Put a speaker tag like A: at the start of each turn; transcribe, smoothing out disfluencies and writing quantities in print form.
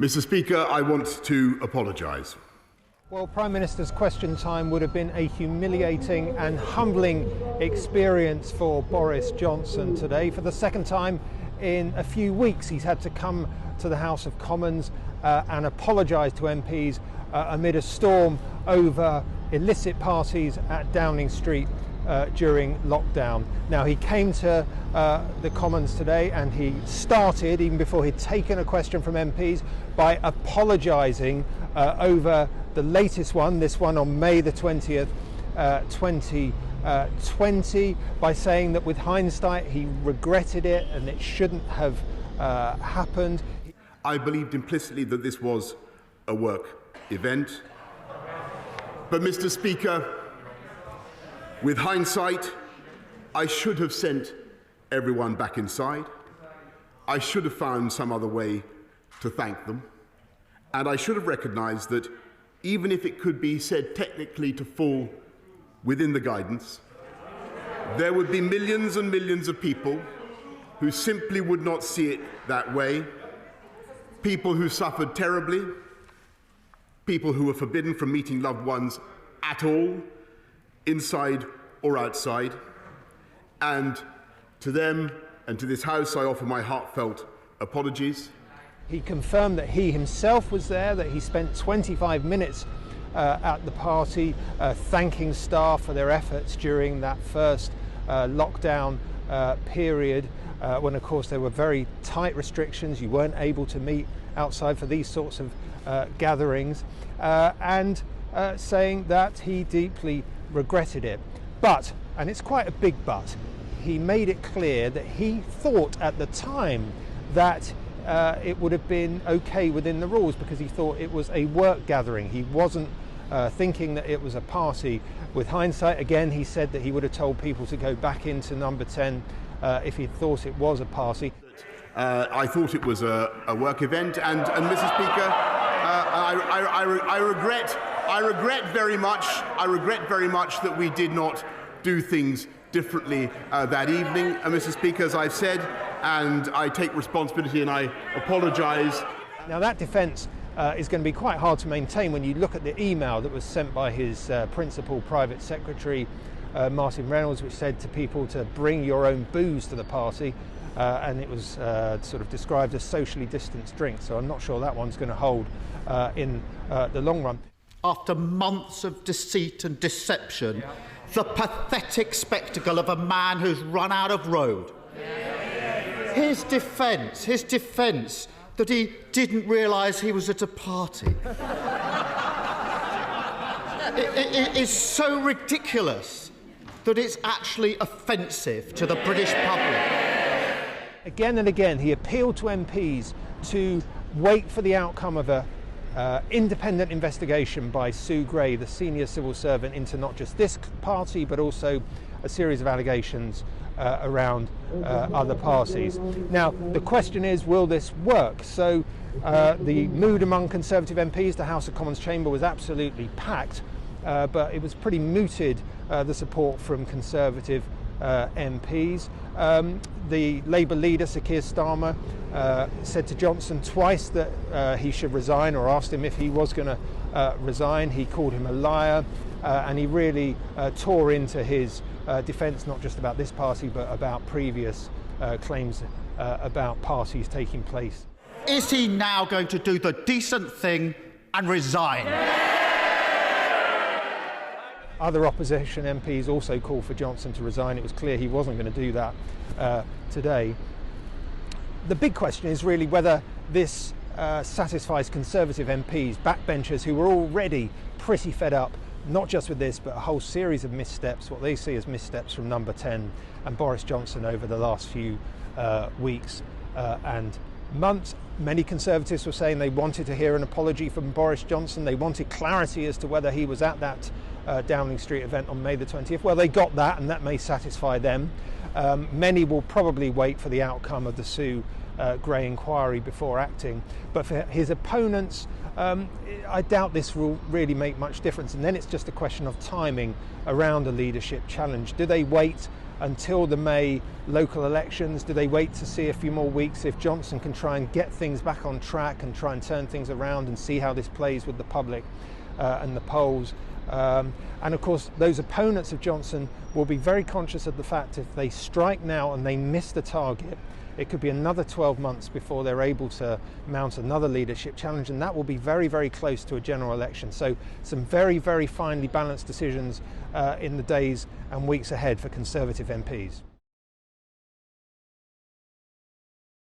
A: Mr. Speaker, I want to apologise.
B: Well, Prime Minister's question time would have been a humiliating and humbling experience for Boris Johnson today. For the second time in a few weeks, he's had to come to the House of Commons and apologise to MPs amid a storm over illicit parties at Downing Street during lockdown. Now, he came to the Commons today and he started, even before he'd taken a question from MPs, by apologising over the latest one, this one on May the 20th, 2020, by saying that with hindsight he regretted it and it shouldn't have happened.
A: I believed implicitly that this was a work event. But, Mr. Speaker, with hindsight, I should have sent everyone back inside. I should have found some other way to thank them. And I should have recognised that even if it could be said technically to fall within the guidance, there would be millions and millions of people who simply would not see it that way, people who suffered terribly, people who were forbidden from meeting loved ones at all, inside or outside. And to them and to this House, I offer my heartfelt apologies.
B: He confirmed that he himself was there, that he spent 25 minutes at the party thanking staff for their efforts during that first lockdown period, when of course there were very tight restrictions. You weren't able to meet outside for these sorts of gatherings, and saying that he deeply regretted it. But, and it's quite a big but, he made it clear that he thought at the time that it would have been okay within the rules because he thought it was a work gathering. He wasn't thinking that it was a party. With hindsight, again, he said that he would have told people to go back into number 10 if he thought it was a party.
A: I thought it was a work event, and Mr. Speaker, I regret very much that we did not do things differently that evening. And Mr. Speaker, as I've said, and I take responsibility and I apologise.
B: Now, that defence is going to be quite hard to maintain when you look at the email that was sent by his principal private secretary, Martin Reynolds, which said to people to bring your own booze to the party, and it was sort of described as socially distanced drinks. So I'm not sure that one's going to hold in the long run.
C: After months of deceit and deception, the pathetic spectacle of a man who's run out of road. His defence that he didn't realise he was at a party. It is so ridiculous that it's actually offensive to the British public.
B: Again and again, he appealed to MPs to wait for the outcome of a independent investigation by Sue Gray, the senior civil servant, into not just this party but also a series of allegations around other parties. Now, the question is, will this work? So the mood among Conservative MPs, the House of Commons chamber was absolutely packed, but it was pretty mooted, the support from Conservative MPs. The Labour leader, Sir Keir Starmer, said to Johnson twice that he should resign, or asked him if he was going to resign. He called him a liar, and he really tore into his defence, not just about this party, but about previous claims about parties taking place.
C: Is he now going to do the decent thing and resign?
B: Other opposition MPs also called for Johnson to resign. It was clear he wasn't going to do that today. The big question is really whether this satisfies Conservative MPs, backbenchers who were already pretty fed up, not just with this, but a whole series of missteps, what they see as missteps from number 10 and Boris Johnson over the last few weeks and months. Many Conservatives were saying they wanted to hear an apology from Boris Johnson. They wanted clarity as to whether he was at that Downing Street event on May the 20th. Well, they got that, and that may satisfy them. Many will probably wait for the outcome of the Sue Gray inquiry before acting. But for his opponents, I doubt this will really make much difference. And then it's just a question of timing around a leadership challenge. Do they wait until the May local elections? Do they wait to see a few more weeks if Johnson can try and get things back on track and try and turn things around and see how this plays with the public and the polls? And of course, those opponents of Johnson will be very conscious of the fact if they strike now and they miss the target, it could be another 12 months before they're able to mount another leadership challenge, and that will be very, very close to a general election. So some very, very finely balanced decisions in the days and weeks ahead for Conservative MPs.